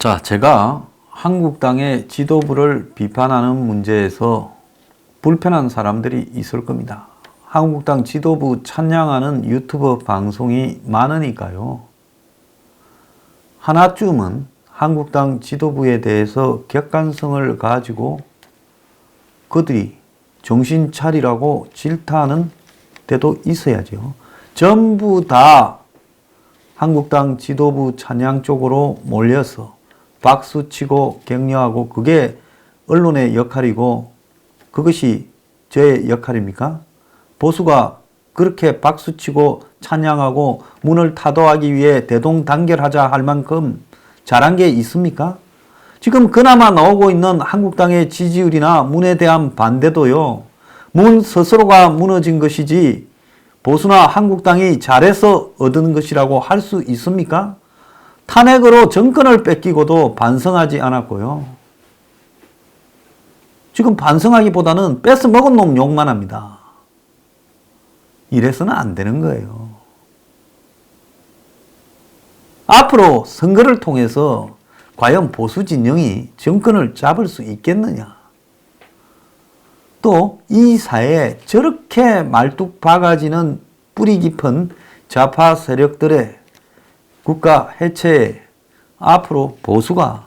자, 제가 한국당의 지도부를 비판하는 문제에서 불편한 사람들이 있을 겁니다. 한국당 지도부 찬양하는 유튜브 방송이 많으니까요. 하나쯤은 한국당 지도부에 대해서 객관성을 가지고 그들이 정신 차리라고 질타하는 데도 있어야죠. 전부 다 한국당 지도부 찬양 쪽으로 몰려서 박수치고 격려하고 그게 언론의 역할이고 그것이 저의 역할입니까? 보수가 그렇게 박수치고 찬양하고 문을 타도하기 위해 대동단결하자 할 만큼 잘한 게 있습니까? 지금 그나마 나오고 있는 한국당의 지지율이나 문에 대한 반대도요. 문 스스로가 무너진 것이지 보수나 한국당이 잘해서 얻은 것이라고 할 수 있습니까? 탄핵으로 정권을 뺏기고도 반성하지 않았고요. 지금 반성하기보다는 뺏어먹은 놈 욕만 합니다. 이래서는 안 되는 거예요. 앞으로 선거를 통해서 과연 보수 진영이 정권을 잡을 수 있겠느냐? 또 이 사회에 저렇게 말뚝 박아지는 뿌리 깊은 좌파 세력들의 국가 해체에 앞으로 보수가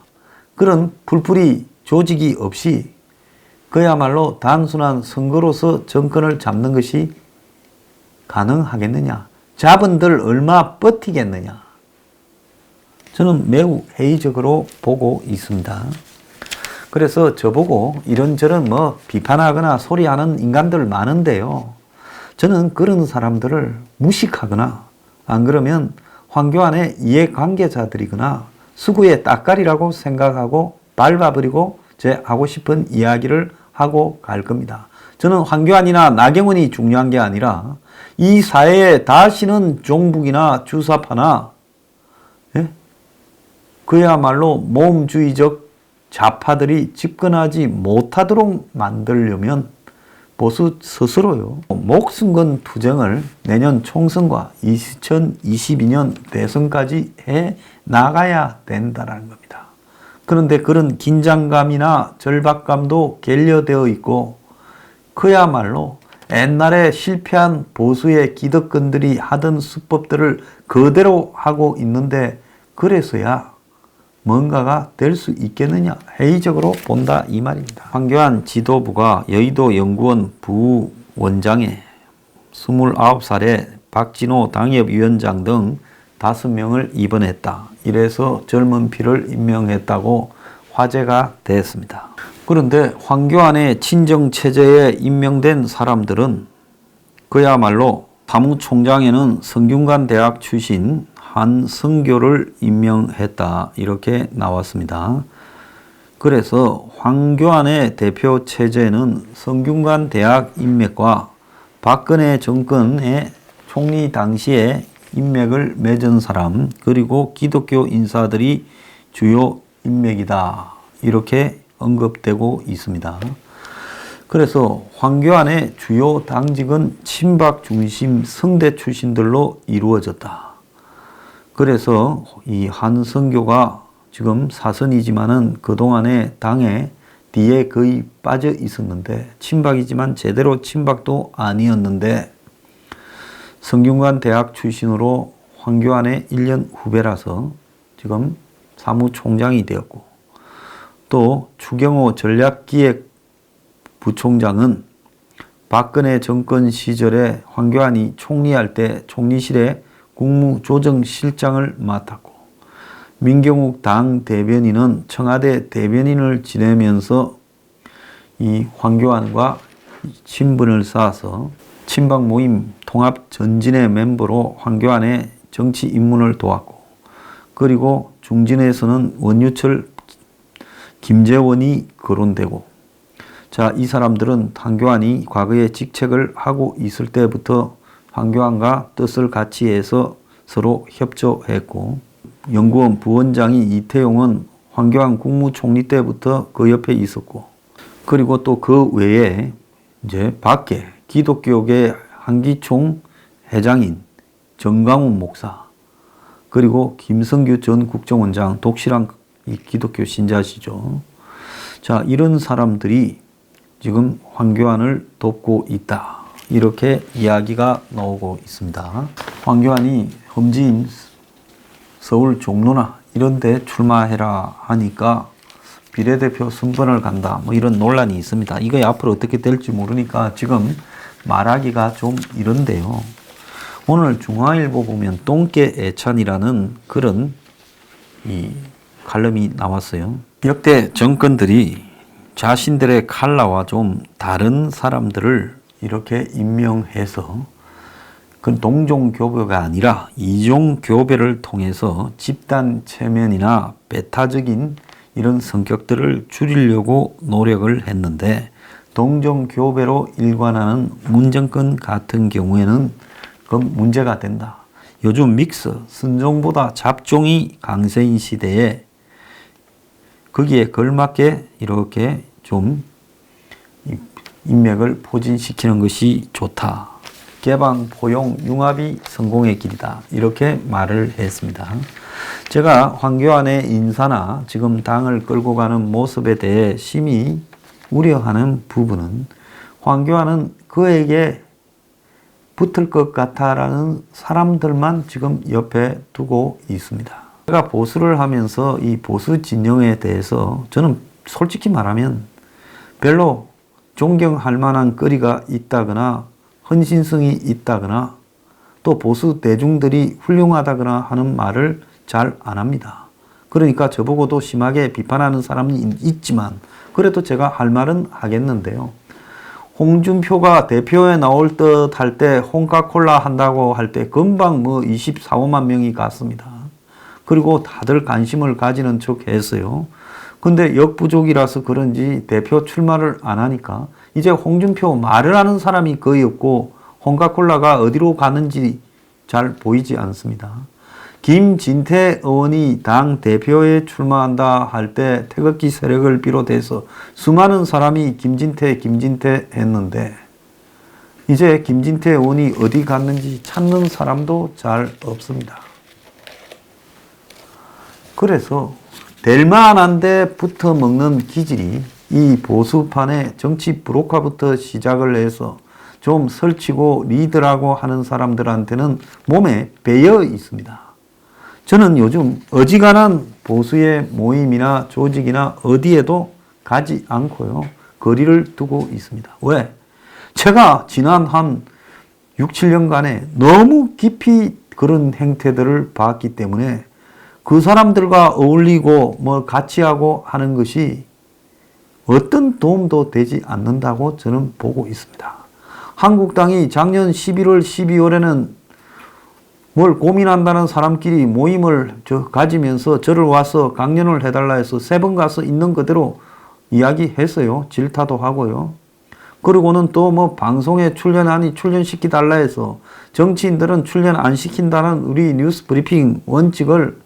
그런 풀뿌리 조직이 없이 그야말로 단순한 선거로서 정권을 잡는 것이 가능하겠느냐? 잡은들 얼마 버티겠느냐? 저는 매우 회의적으로 보고 있습니다. 그래서 저보고 이런저런 비판하거나 소리하는 인간들 많은데요. 저는 그런 사람들을 무식하거나 안 그러면 황교안의 이해관계자들이거나 수구의 따까리라고 생각하고 밟아버리고 제 하고 싶은 이야기를 하고 갈 겁니다. 저는 황교안이나 나경원이 중요한 게 아니라 이 사회에 다시는 종북이나 주사파나 그야말로 모험주의적 좌파들이 집권하지 못하도록 만들려면 보수 스스로요. 목숨 건 투쟁을 내년 총선과 2022년 대선까지 해 나가야 된다는 겁니다. 그런데 그런 긴장감이나 절박감도 결여되어 있고 그야말로 옛날에 실패한 보수의 기득권들이 하던 수법들을 그대로 하고 있는데 그래서야 뭔가가 될 수 있겠느냐 회의적으로 본다 이 말입니다. 황교안 지도부가 여의도 연구원 부원장에 29살의 박진호 당협위원장 등 5명을 입원했다. 이래서 젊은 피를 임명했다고 화제가 됐습니다. 그런데 황교안의 친정체제에 임명된 사람들은 그야말로 사무총장에는 성균관 대학 출신 한성교를 임명했다. 이렇게 나왔습니다. 그래서 황교안의 대표 체제는 성균관 대학 인맥과 박근혜 정권의 총리 당시에 인맥을 맺은 사람 그리고 기독교 인사들이 주요 인맥이다. 이렇게 언급되고 있습니다. 그래서 황교안의 주요 당직은 친박 중심 성대 출신들로 이루어졌다. 그래서 이 한성교가 지금 사선이지만은 그동안에 당에 뒤에 거의 빠져 있었는데 친박이지만 제대로 친박도 아니었는데 성균관 대학 출신으로 황교안의 1년 후배라서 지금 사무총장이 되었고 또 추경호 전략기획부총장은 박근혜 정권 시절에 황교안이 총리할 때 총리실에 국무조정실장을 맡았고 민경욱 당 대변인은 청와대 대변인을 지내면서 이 황교안과 친분을 쌓아서 친박 모임 통합 전진의 멤버로 황교안의 정치 입문을 도왔고 그리고 중진에서는 원유철, 김재원이 거론되고 자, 이 사람들은 황교안이 과거에 직책을 하고 있을 때부터 황교안과 뜻을 같이 해서 서로 협조했고 연구원 부원장이 이태용은 황교안 국무총리 때부터 그 옆에 있었고 그리고 또 그 외에 이제 밖에 기독교계 한기총 회장인 정강훈 목사 그리고 김성규 전 국정원장 독실한 이 기독교 신자시죠. 자, 이런 사람들이 지금 황교안을 돕고 있다. 이렇게 이야기가 나오고 있습니다. 황교안이 험지인 서울 종로나 이런 데 출마해라 하니까 비례대표 순번을 간다. 뭐 이런 논란이 있습니다. 이거 앞으로 어떻게 될지 모르니까 지금 말하기가 좀 이런데요. 오늘 중앙일보 보면 똥개 애찬이라는 그런 이 칼럼이 나왔어요. 역대 정권들이 자신들의 컬러와 좀 다른 사람들을 이렇게 임명해서 그 동종교배가 아니라 이종교배를 통해서 집단 체면이나 배타적인 이런 성격들을 줄이려고 노력을 했는데 동종교배로 일관하는 문정권 같은 경우에는 그 문제가 된다. 요즘 믹스, 순종보다 잡종이 강세인 시대에 거기에 걸맞게 이렇게 좀 인맥을 포진시키는 것이 좋다. 개방, 포용, 융합이 성공의 길이다. 이렇게 말을 했습니다. 제가 황교안의 인사나 지금 당을 끌고 가는 모습에 대해 심히 우려하는 부분은 황교안은 그에게 붙을 것 같아라는 사람들만 지금 옆에 두고 있습니다. 제가 보수를 하면서 이 보수 진영에 대해서 저는 솔직히 말하면 별로 존경할 만한 거리가 있다거나 헌신성이 있다거나 또 보수 대중들이 훌륭하다거나 하는 말을 잘 안 합니다. 그러니까 저보고도 심하게 비판하는 사람이 있지만 그래도 제가 할 말은 하겠는데요. 홍준표가 대표에 나올 듯 할 때 홍카콜라 한다고 할 때 금방 뭐 24~25만 명이 갔습니다. 그리고 다들 관심을 가지는 척 했어요. 근데 역부족이라서 그런지 대표 출마를 안 하니까 이제 홍준표 말을 하는 사람이 거의 없고 홍카콜라가 어디로 가는지 잘 보이지 않습니다. 김진태 의원이 당 대표에 출마한다 할 때 태극기 세력을 비롯해서 수많은 사람이 김진태 했는데 이제 김진태 의원이 어디 갔는지 찾는 사람도 잘 없습니다. 그래서 될만한데 붙어 먹는 기질이 이 보수판의 정치 브로커부터 시작을 해서 좀 설치고 리더라고 하는 사람들한테는 몸에 배어 있습니다. 저는 요즘 어지간한 보수의 모임이나 조직이나 어디에도 가지 않고요. 거리를 두고 있습니다. 왜? 제가 지난 한 6~7년간에 너무 깊이 그런 행태들을 봤기 때문에 그 사람들과 어울리고 뭐 같이 하고 하는 것이 어떤 도움도 되지 않는다고 저는 보고 있습니다. 한국당이 작년 11월, 12월에는 뭘 고민한다는 사람끼리 모임을 가지면서 저를 와서 강연을 해달라 해서 3번 가서 있는 그대로 이야기했어요. 질타도 하고요. 그리고는 또 뭐 방송에 출연하니 출연시키달라 해서 정치인들은 출연 안 시킨다는 우리 뉴스 브리핑 원칙을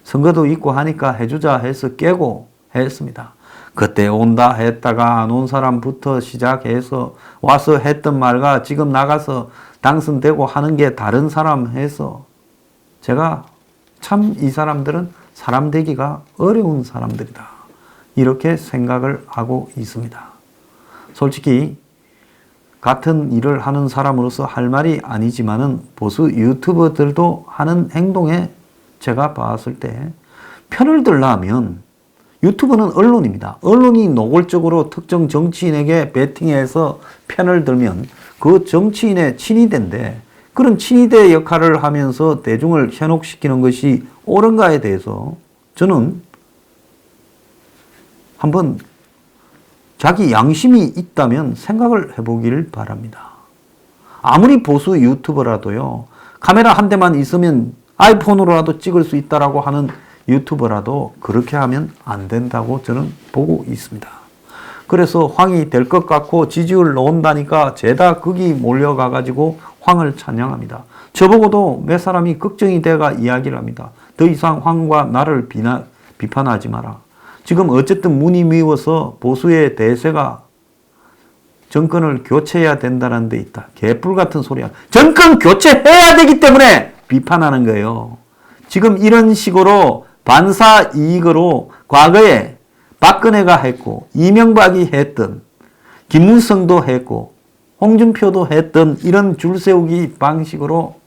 선거도 있고 하니까 해주자 해서 깨고 했습니다. 그때 온다 했다가 안 온 사람부터 시작해서 와서 했던 말과 지금 나가서 당선되고 하는 게 다른 사람 해서 제가 참 이 사람들은 사람 되기가 어려운 사람들이다. 이렇게 생각을 하고 있습니다. 솔직히 같은 일을 하는 사람으로서 할 말이 아니지만은 보수 유튜버들도 하는 행동에 제가 봤을 때 편을 들려면 유튜브는 언론입니다. 언론이 노골적으로 특정 정치인에게 베팅해서 편을 들면 그 정치인의 친위대인데 그런 친위대 역할을 하면서 대중을 현혹시키는 것이 옳은가에 대해서 저는 한번 자기 양심이 있다면 생각을 해보기를 바랍니다. 아무리 보수 유튜버라도요. 카메라 한 대만 있으면 아이폰으로라도 찍을 수 있다라고 하는 유튜버라도 그렇게 하면 안 된다고 저는 보고 있습니다. 그래서 황이 될 것 같고 지지율 나온다니까 죄다 거기 몰려가가지고 황을 찬양합니다. 저보고도 몇 사람이 걱정이 돼가 이야기를 합니다. 더 이상 황과 나를 비판하지 마라. 지금 어쨌든 문이 미워서 보수의 대세가 정권을 교체해야 된다는 데 있다. 개뿔 같은 소리야. 정권 교체해야 되기 때문에 비판하는 거예요. 지금 이런 식으로 반사 이익으로 과거에 박근혜가 했고 이명박이 했던 김무성도 했고 홍준표도 했던 이런 줄세우기 방식으로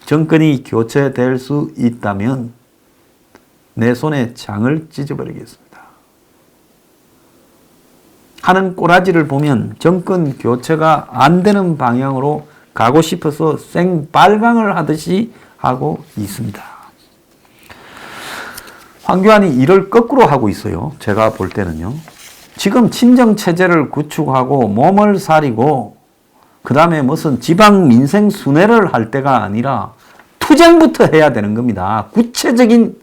정권이 교체될 수 있다면 내 손에 장을 찢어버리겠습니다. 하는 꼬라지를 보면 정권 교체가 안 되는 방향으로 가고 싶어서 생빨강을 하듯이 하고 있습니다. 황교안이 이를 거꾸로 하고 있어요. 제가 볼 때는요. 지금 친정체제를 구축하고 몸을 사리고 그 다음에 무슨 지방 민생 순회를 할 때가 아니라 투쟁부터 해야 되는 겁니다. 구체적인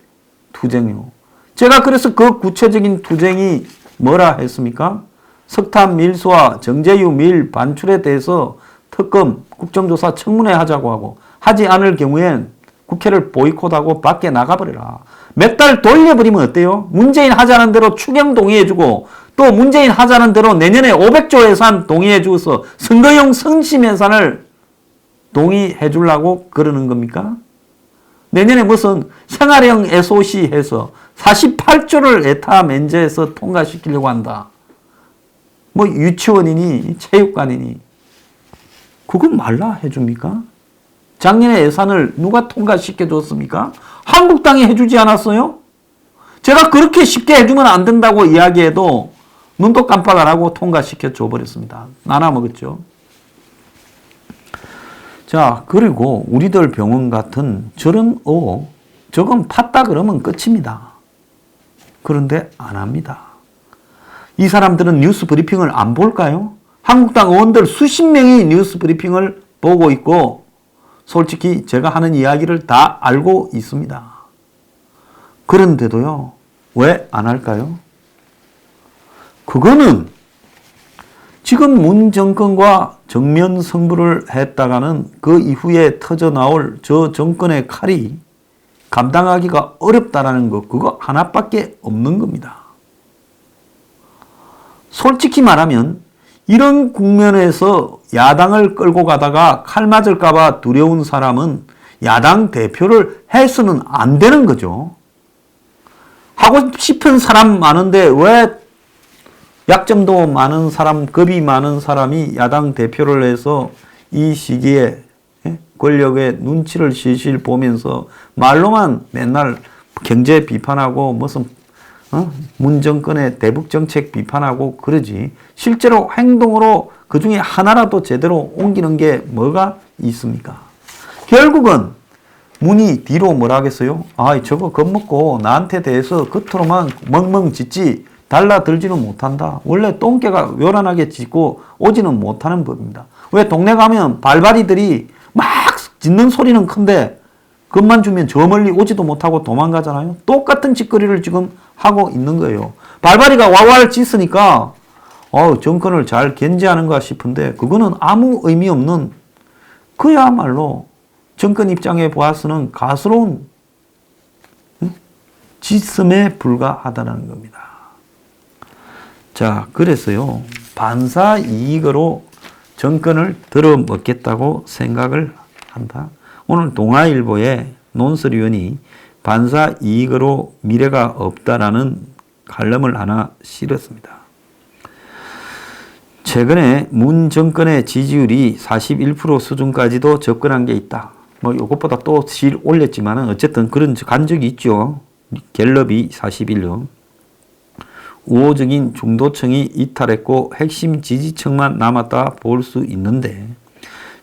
투쟁이요. 제가 그래서 그 구체적인 투쟁이 뭐라 했습니까? 석탄 밀수와 정제유 밀 반출에 대해서 특검 국정조사 청문회 하자고 하고 하지 않을 경우엔 국회를 보이콧하고 밖에 나가버려라. 몇 달 돌려버리면 어때요? 문재인 하자는 대로 추경 동의해주고 또 문재인 하자는 대로 내년에 500조 예산 동의해주어서 선거용 성심 예산을 동의해주려고 그러는 겁니까? 내년에 무슨 생활형 SOC 해서 48조를 에타 면제해서 통과시키려고 한다. 뭐 유치원이니 체육관이니 그건 말라 해줍니까? 작년에 예산을 누가 통과시켜 줬습니까? 한국당이 해주지 않았어요? 제가 그렇게 쉽게 해주면 안 된다고 이야기해도 눈도 깜빡 안 하고 통과시켜 줘버렸습니다. 나눠 먹었죠. 자, 그리고 우리들 병원 같은 저런 저건 팠다 그러면 끝입니다. 그런데 안 합니다. 이 사람들은 뉴스 브리핑을 안 볼까요? 한국당 의원들 수십 명이 뉴스 브리핑을 보고 있고 솔직히 제가 하는 이야기를 다 알고 있습니다. 그런데도요. 왜 안 할까요? 그거는 지금 문 정권과 정면 승부를 했다가는 그 이후에 터져나올 저 정권의 칼이 감당하기가 어렵다라는 거 그거 하나밖에 없는 겁니다. 솔직히 말하면 이런 국면에서 야당을 끌고 가다가 칼 맞을까 봐 두려운 사람은 야당 대표를 해서는 안 되는 거죠. 하고 싶은 사람 많은데 왜 약점도 많은 사람, 겁이 많은 사람이 야당 대표를 해서 이 시기에 권력의 눈치를 실실 보면서 말로만 맨날 경제 비판하고 무슨 문정권의 대북정책 비판하고 그러지 실제로 행동으로 그 중에 하나라도 제대로 옮기는 게 뭐가 있습니까? 결국은 문이 뒤로 뭐라 하겠어요? 아, 저거 겁먹고 나한테 대해서 겉으로만 멍멍 짖지 달라들지는 못한다. 원래 똥개가 요란하게 짖고 오지는 못하는 법입니다. 왜 동네 가면 발발이들이 막 짖는 소리는 큰데 겁만 주면 저 멀리 오지도 못하고 도망가잖아요. 똑같은 짓거리를 지금 하고 있는 거예요. 발발이가 와왈 짖으니까 정권을 잘 견제하는가 싶은데 그거는 아무 의미 없는 그야말로 정권 입장에 보아서는 가스로운 짖음에 불과하다는 겁니다. 자, 그래서요. 반사 이익으로 정권을 들어먹겠다고 생각을 한다. 오늘 동아일보에 논설위원이 반사 이익으로 미래가 없다라는 칼럼을 하나 실었습니다. 최근에 문 정권의 지지율이 41% 수준까지도 접근한 게 있다. 뭐 이것보다 또 질 올렸지만은 어쨌든 그런 간 적이 있죠. 갤럽이 41요. 우호적인 중도층이 이탈했고 핵심 지지층만 남았다 볼 수 있는데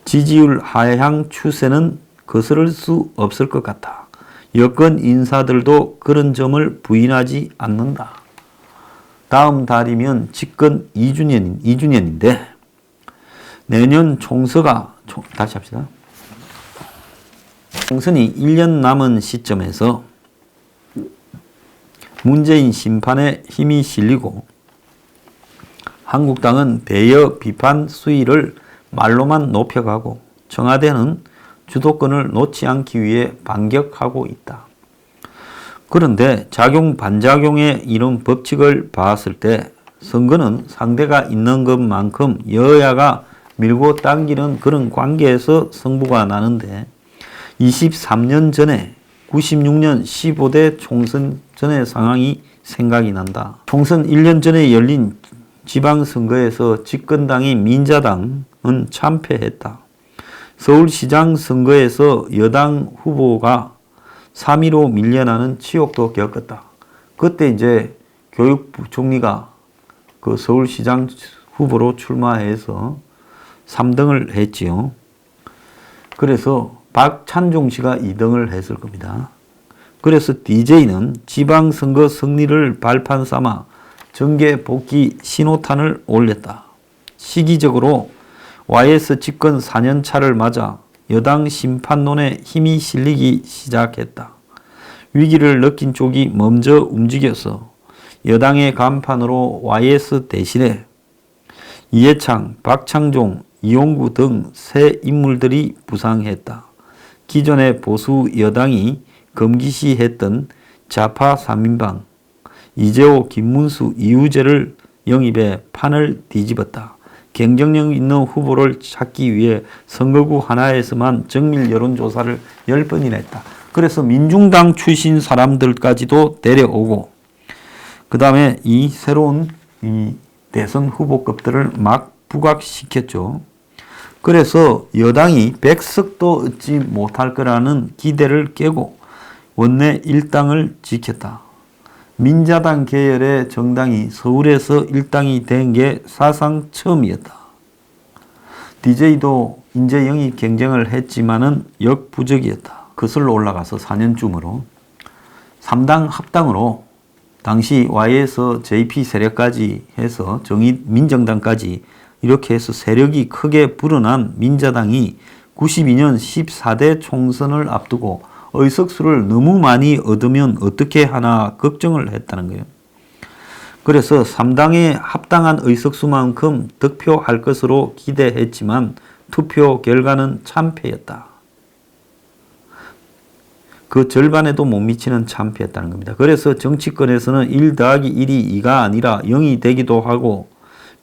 지지율 하향 추세는 거스를 수 없을 것 같아. 여권 인사들도 그런 점을 부인하지 않는다. 다음 달이면 집권 2주년인데 내년 다시 합시다. 총선이 1년 남은 시점에서 문재인 심판에 힘이 실리고 한국당은 대여 비판 수위를 말로만 높여가고 청와대는 주도권을 놓지 않기 위해 반격하고 있다. 그런데 작용 반작용의 이런 법칙을 봤을 때 선거는 상대가 있는 것만큼 여야가 밀고 당기는 그런 관계에서 승부가 나는데 23년 전에 96년 15대 총선 전의 상황이 생각이 난다. 총선 1년 전에 열린 지방선거에서 집권당인 민자당은 참패했다. 서울시장 선거에서 여당 후보가 3위로 밀려나는 치욕도 겪었다. 그때 이제 교육부 총리가 그 서울시장 후보로 출마해서 3등을 했지요. 그래서 박찬종 씨가 2등을 했을 겁니다. 그래서 DJ는 지방선거 승리를 발판 삼아 정계 복귀 신호탄을 올렸다. 시기적으로 YS 집권 4년 차를 맞아 여당 심판론에 힘이 실리기 시작했다. 위기를 느낀 쪽이 먼저 움직여서 여당의 간판으로 YS 대신에 이해창, 박창종, 이용구 등 새 인물들이 부상했다. 기존의 보수 여당이 금기시했던 좌파 3인방 이재호, 김문수, 이우재를 영입해 판을 뒤집었다. 경쟁력 있는 후보를 찾기 위해 선거구 하나에서만 정밀 여론조사를 10번이나 했다. 그래서 민중당 출신 사람들까지도 데려오고 그 다음에 이 새로운 이 대선 후보급들을 막 부각시켰죠. 그래서 여당이 100석도 얻지 못할 거라는 기대를 깨고 원내 1당을 지켰다. 민자당 계열의 정당이 서울에서 1당이 된 게 사상 처음이었다. DJ도 인재 영입 경쟁을 했지만은 역부족이었다. 거슬러 올라가서 4년쯤으로 3당 합당으로 당시 Y에서 JP 세력까지 해서 민정당까지 이렇게 해서 세력이 크게 불어난 민자당이 92년 14대 총선을 앞두고 의석수를 너무 많이 얻으면 어떻게 하나 걱정을 했다는 거예요. 그래서 3당에 합당한 의석수만큼 득표할 것으로 기대했지만 투표 결과는 참패였다. 그 절반에도 못 미치는 참패였다는 겁니다. 그래서 정치권에서는 1 더하기 1이 2가 아니라 0이 되기도 하고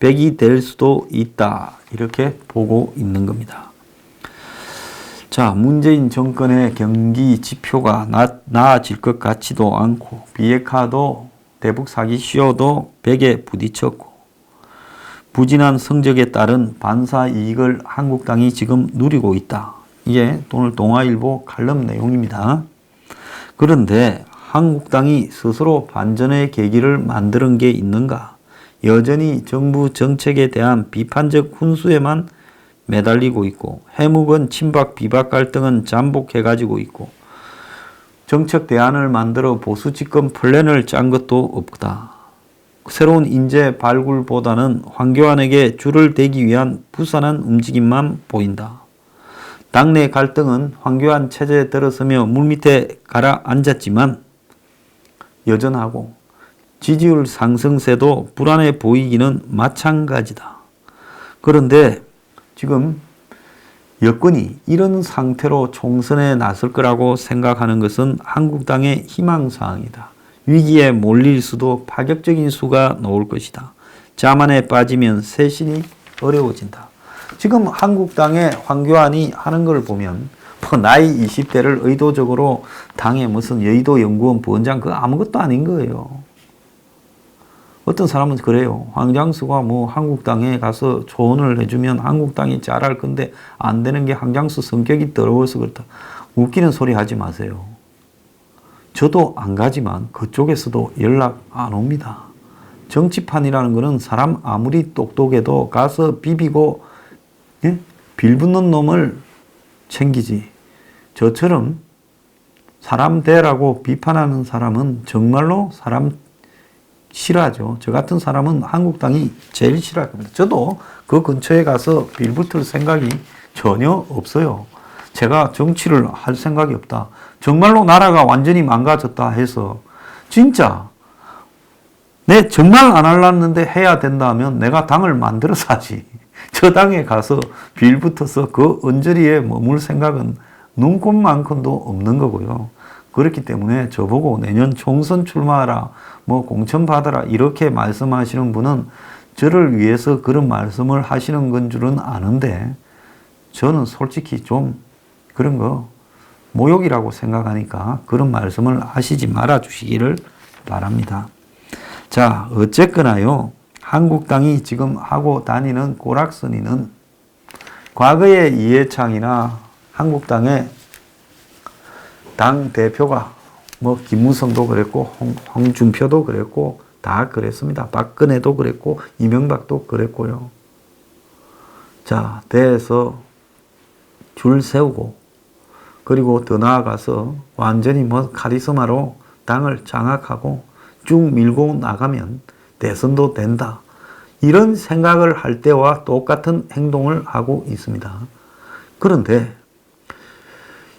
100이 될 수도 있다. 이렇게 보고 있는 겁니다. 자, 문재인 정권의 경기 지표가 나아질 것 같지도 않고 비핵화도 대북 사기 쇼도 벽에 부딪혔고 부진한 성적에 따른 반사 이익을 한국당이 지금 누리고 있다. 이게 오늘 동아일보 칼럼 내용입니다. 그런데 한국당이 스스로 반전의 계기를 만드는 게 있는가? 여전히 정부 정책에 대한 비판적 훈수에만 매달리고 있고 해묵은 친박 비박 갈등은 잠복해가지고 있고 정책 대안을 만들어 보수 집권 플랜을 짠 것도 없다. 새로운 인재 발굴보다는 황교안에게 줄을 대기 위한 부산한 움직임만 보인다. 당내 갈등은 황교안 체제에 들어서며 물밑에 가라앉았지만 여전하고 지지율 상승세도 불안해 보이기는 마찬가지다. 그런데 지금 여권이 이런 상태로 총선에 나설 거라고 생각하는 것은 한국당의 희망사항이다. 위기에 몰릴 수도 파격적인 수가 나올 것이다. 자만에 빠지면 쇄신이 어려워진다. 지금 한국당의 황교안이 하는 걸 보면 뭐 나이 20대를 의도적으로 당의 무슨 여의도 연구원 부원장 그거 아무것도 아닌 거예요. 어떤 사람은 그래요. 황장수가 뭐 한국당에 가서 조언을 해주면 한국당이 잘할 건데 안 되는 게 황장수 성격이 더러워서 그렇다. 웃기는 소리 하지 마세요. 저도 안 가지만 그쪽에서도 연락 안 옵니다. 정치판이라는 거는 사람 아무리 똑똑해도 가서 비비고 빌붙는 놈을 챙기지. 저처럼 사람 대라고 비판하는 사람은 정말로 사람 싫어하죠. 저 같은 사람은 한국당이 제일 싫어할 겁니다. 저도 그 근처에 가서 빌붙을 생각이 전혀 없어요. 제가 정치를 할 생각이 없다. 정말로 나라가 완전히 망가졌다 해서 진짜 내 정말 안 할랐는데 해야 된다면 내가 당을 만들어서 하지. 저 당에 가서 빌붙어서 그 언저리에 머물 생각은 눈꼽만큼도 없는 거고요. 그렇기 때문에 저보고 내년 총선 출마하라, 뭐 공천 받아라 이렇게 말씀하시는 분은 저를 위해서 그런 말씀을 하시는 건 줄은 아는데 저는 솔직히 좀 그런 거 모욕이라고 생각하니까 그런 말씀을 하시지 말아 주시기를 바랍니다. 자, 어쨌거나요. 한국당이 지금 하고 다니는 꼬락서니는 과거에 이해창이나 한국당의 당 대표가 뭐 김무성도 그랬고 홍준표도 그랬고 다 그랬습니다. 박근혜도 그랬고 이명박도 그랬고요. 자, 대에서 줄 세우고 그리고 더 나아가서 완전히 뭐 카리스마로 당을 장악하고 쭉 밀고 나가면 대선도 된다. 이런 생각을 할 때와 똑같은 행동을 하고 있습니다. 그런데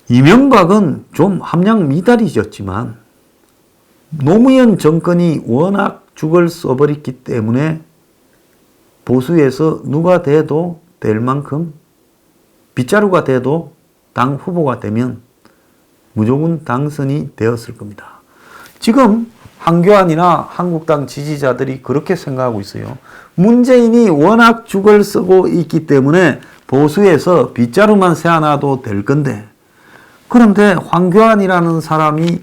이명박은 좀 함량 미달이졌지만 노무현 정권이 워낙 죽을 써버렸기 때문에 보수에서 누가 돼도 될 만큼 빗자루가 돼도 당 후보가 되면 무조건 당선이 되었을 겁니다. 지금 황교안이나 한국당 지지자들이 그렇게 생각하고 있어요. 문재인이 워낙 죽을 쓰고 있기 때문에 보수에서 빗자루만 세워놔도 될 건데, 그런데 황교안이라는 사람이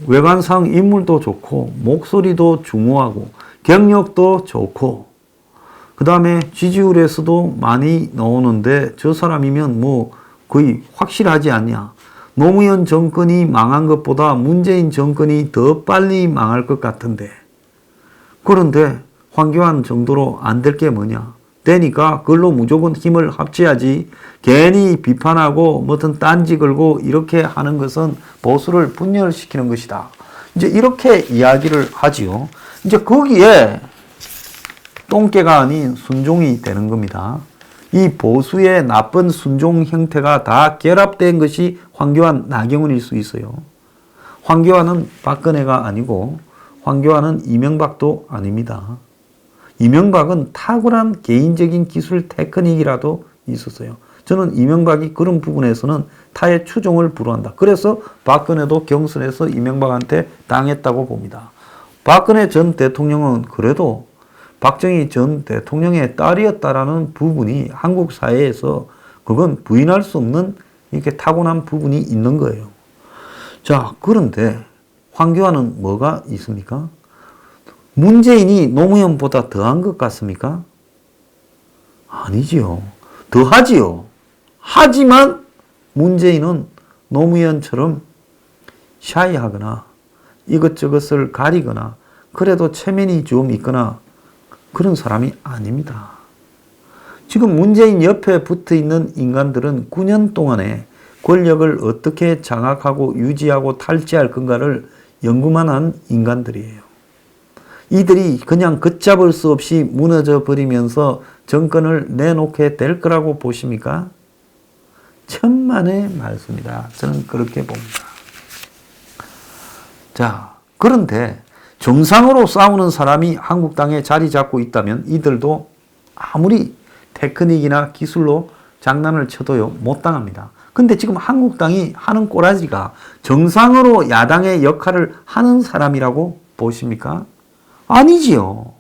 외관상 인물도 좋고 목소리도 중후하고 경력도 좋고 그 다음에 지지율에서도 많이 나오는데 저 사람이면 뭐 거의 확실하지 않냐. 노무현 정권이 망한 것보다 문재인 정권이 더 빨리 망할 것 같은데, 그런데 황교안 정도로 안 될 게 뭐냐. 되니까 그걸로 무조건 힘을 합쳐야지 괜히 비판하고 뭐든 딴지 걸고 이렇게 하는 것은 보수를 분열시키는 것이다. 이제 이렇게 이야기를 하지요. 이제 거기에 똥개가 아닌 순종이 되는 겁니다. 이 보수의 나쁜 순종 형태가 다 결합된 것이 황교안, 나경원일 수 있어요. 황교안은 박근혜가 아니고 황교안은 이명박도 아닙니다. 이명박은 탁월한 개인적인 기술 테크닉이라도 있었어요. 저는 이명박이 그런 부분에서는 타의 추종을 불허한다. 그래서 박근혜도 경선에서 이명박한테 당했다고 봅니다. 박근혜 전 대통령은 그래도 박정희 전 대통령의 딸이었다라는 부분이 한국 사회에서 그건 부인할 수 없는 이렇게 타고난 부분이 있는 거예요. 자, 그런데 황교안은 뭐가 있습니까? 문재인이 노무현보다 더한 것 같습니까? 아니지요. 더하지요. 하지만 문재인은 노무현처럼 샤이하거나 이것저것을 가리거나 그래도 체면이 좀 있거나 그런 사람이 아닙니다. 지금 문재인 옆에 붙어 있는 인간들은 9년 동안에 권력을 어떻게 장악하고 유지하고 탈취할 건가를 연구만 한 인간들이에요. 이들이 그냥 걷잡을 수 없이 무너져 버리면서 정권을 내놓게 될 거라고 보십니까? 천만의 말씀이다. 저는 그렇게 봅니다. 자, 그런데 정상으로 싸우는 사람이 한국당에 자리 잡고 있다면 이들도 아무리 테크닉이나 기술로 장난을 쳐도요, 못 당합니다. 근데 지금 한국당이 하는 꼬라지가 정상으로 야당의 역할을 하는 사람이라고 보십니까? 아니지요.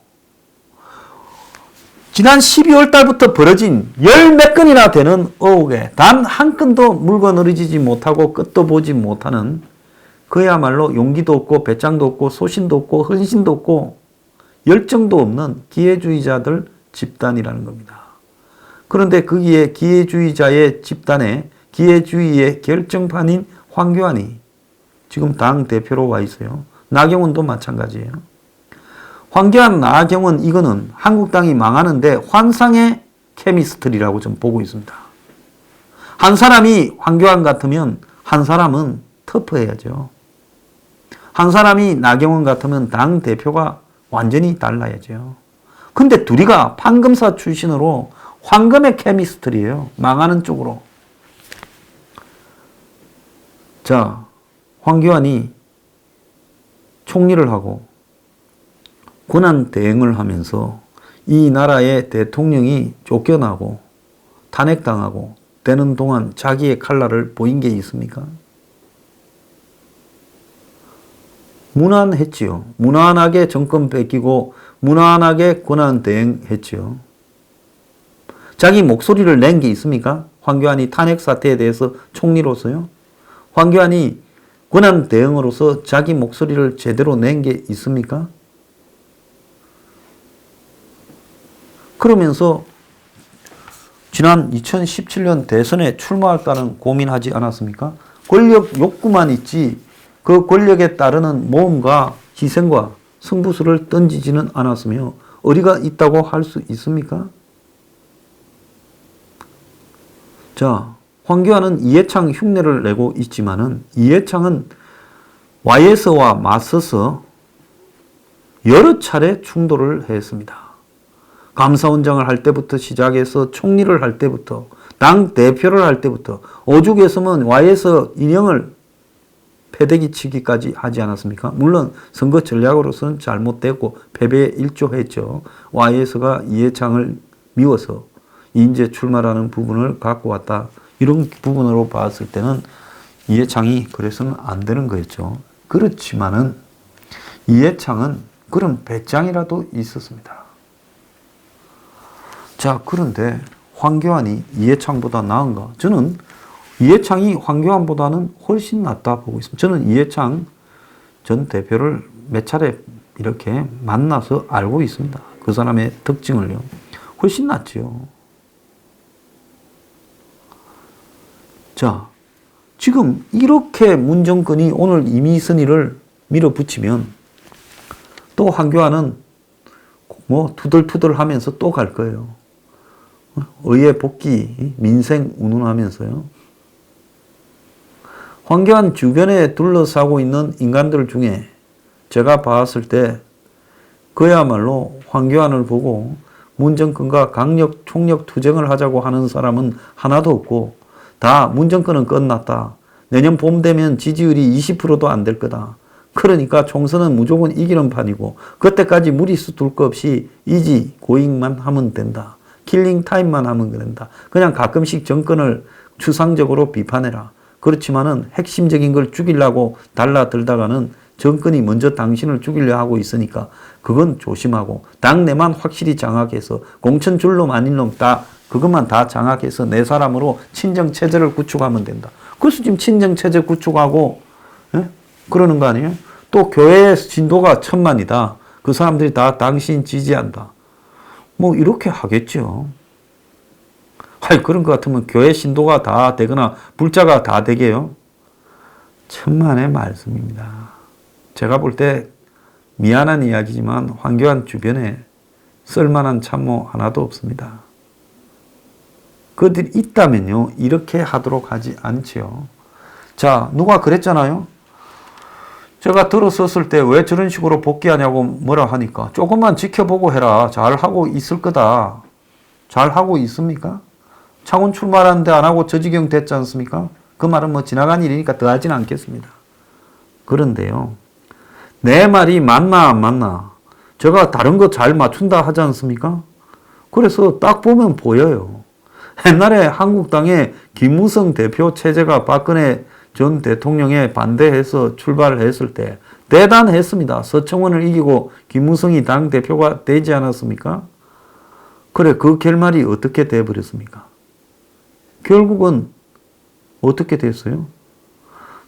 지난 12월 달부터 벌어진 열 몇 건이나 되는 의혹에 단 한 건도 물건 흐려지지 못하고 끝도 보지 못하는 그야말로 용기도 없고 배짱도 없고 소신도 없고 헌신도 없고 열정도 없는 기회주의자들 집단이라는 겁니다. 그런데 거기에 기회주의자의 집단에 기회주의의 결정판인 황교안이 지금 당 대표로 와 있어요. 나경원도 마찬가지예요. 황교안, 나경원 이거는 한국당이 망하는데 환상의 케미스트리라고 좀 보고 있습니다. 한 사람이 황교안 같으면 한 사람은 터프해야죠. 한 사람이 나경원 같으면 당 대표가 완전히 달라야죠. 근데 둘이가 판검사 출신으로 황금의 케미스트리예요. 망하는 쪽으로. 자, 황교안이 총리를 하고 권한 대행을 하면서 이 나라의 대통령이 쫓겨나고 탄핵당하고 되는 동안 자기의 칼날을 보인 게 있습니까? 무난했지요. 무난하게 정권 뺏기고 무난하게 권한 대행했지요. 자기 목소리를 낸 게 있습니까? 황교안이 탄핵 사태에 대해서 총리로서요. 황교안이 권한 대응으로서 자기 목소리를 제대로 낸 게 있습니까? 그러면서 지난 2017년 대선에 출마할까는 고민하지 않았습니까? 권력 욕구만 있지 그 권력에 따르는 모험과 희생과 승부수를 던지지는 않았으며 어디가 있다고 할 수 있습니까? 자, 황교안은 이해창 흉내를 내고 있지만은 이해창은 YS와 맞서서 여러 차례 충돌을 했습니다. 감사원장을 할 때부터 시작해서 총리를 할 때부터 당 대표를 할 때부터 오죽했으면 YS 인형을 패대기 치기까지 하지 않았습니까? 물론 선거 전략으로서는 잘못되고 패배에 일조했죠. YS가 이해창을 미워서 인재 출마라는 부분을 갖고 왔다. 이런 부분으로 봤을 때는 이해창이 그래서는 안 되는 거였죠. 그렇지만은 이해창은 그런 배짱이라도 있었습니다. 자, 그런데 황교안이 이해창보다 나은가? 저는 이해창이 황교안보다는 훨씬 낫다 보고 있습니다. 저는 이해창 전 대표를 몇 차례 이렇게 만나서 알고 있습니다. 그 사람의 특징을요. 훨씬 낫지요. 자, 지금 이렇게 문정권이 오늘 이미선이를 밀어붙이면 또 황교안은 뭐 투덜투덜 하면서 또 갈 거예요. 의회 복귀, 민생 운운하면서요. 황교안 주변에 둘러싸고 있는 인간들 중에 제가 봤을 때 그야말로 황교안을 보고 문정권과 강력 총력 투쟁을 하자고 하는 사람은 하나도 없고 다 문정권은 끝났다. 내년 봄 되면 지지율이 20%도 안 될 거다. 그러니까 총선은 무조건 이기는 판이고 그때까지 무리수 둘 거 없이 이지 고잉만 하면 된다. 킬링 타임만 하면 된다. 그냥 가끔씩 정권을 추상적으로 비판해라. 그렇지만은 핵심적인 걸 죽이려고 달라들다가는 정권이 먼저 당신을 죽이려 하고 있으니까 그건 조심하고 당내만 확실히 장악해서 공천 줄놈 아닌 놈 다 그것만 다 장악해서 내 사람으로 친정체제를 구축하면 된다. 그래서 지금 친정체제 구축하고 그러는 거 아니에요? 또 교회의 신도가 1000만이다. 그 사람들이 다 당신 지지한다. 뭐 이렇게 하겠죠. 그런 것 같으면 교회 신도가 다 되거나 불자가 다 되게요. 천만의 말씀입니다. 제가 볼 때 미안한 이야기지만 황교안 주변에 쓸만한 참모 하나도 없습니다. 그들이 있다면요 이렇게 하도록 하지 않지요. 자, 누가 그랬잖아요. 제가 들었었을 때 왜 저런 식으로 복귀하냐고 뭐라 하니까 조금만 지켜보고 해라. 잘하고 있을 거다. 잘하고 있습니까? 창원 출마하는데 안 하고 저 지경 됐지 않습니까? 그 말은 뭐 지나간 일이니까 더 하지는 않겠습니다. 그런데요. 내 말이 맞나 안 맞나? 제가 다른 거 잘 맞춘다 하지 않습니까? 그래서 딱 보면 보여요. 옛날에 한국당의 김무성 대표 체제가 박근혜 전 대통령에 반대해서 출발했을 때 대단했습니다. 서청원을 이기고 김무성이 당대표가 되지 않았습니까? 그래, 그 결말이 어떻게 돼버렸습니까? 결국은 어떻게 됐어요?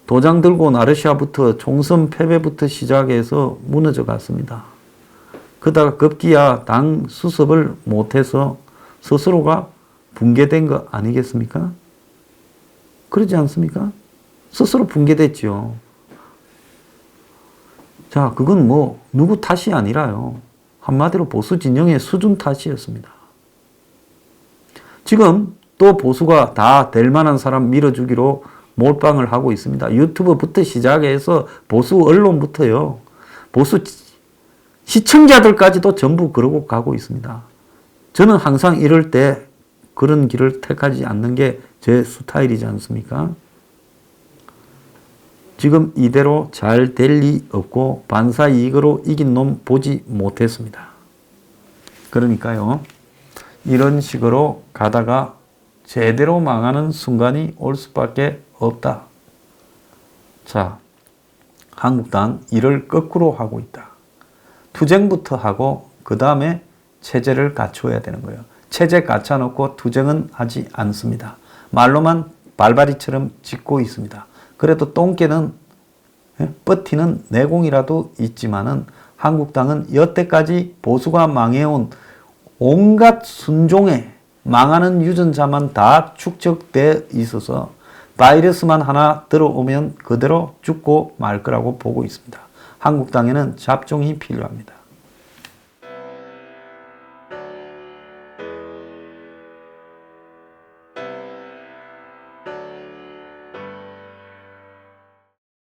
도장 들고 나르샤부터 총선 패배부터 시작해서 무너져 갔습니다. 그러다가 급기야 당 수습을 못해서 스스로가 붕괴된 거 아니겠습니까? 그러지 않습니까? 스스로 붕괴됐죠. 자, 그건 뭐 누구 탓이 아니라요. 한마디로 보수 진영의 수준 탓이었습니다. 지금 또 보수가 다 될 만한 사람 밀어주기로 몰빵을 하고 있습니다. 유튜브부터 시작해서 보수 언론부터요. 보수 시청자들까지도 전부 그러고 가고 있습니다. 저는 항상 이럴 때 그런 길을 택하지 않는 게 제 스타일이지 않습니까? 지금 이대로 잘 될 리 없고 반사 이익으로 이긴 놈 보지 못했습니다. 그러니까요. 이런 식으로 가다가 제대로 망하는 순간이 올 수밖에 없다. 자, 한국당 일을 거꾸로 하고 있다. 투쟁부터 하고 그 다음에 체제를 갖춰야 되는 거예요. 체제 갖춰놓고 투쟁은 하지 않습니다. 말로만 발바리처럼 짓고 있습니다. 그래도 똥개는 버티는 내공이라도 있지만은 한국당은 여태까지 보수가 망해온 온갖 순종에 망하는 유전자만 다 축적돼 있어서 바이러스만 하나 들어오면 그대로 죽고 말 거라고 보고 있습니다. 한국당에는 잡종이 필요합니다.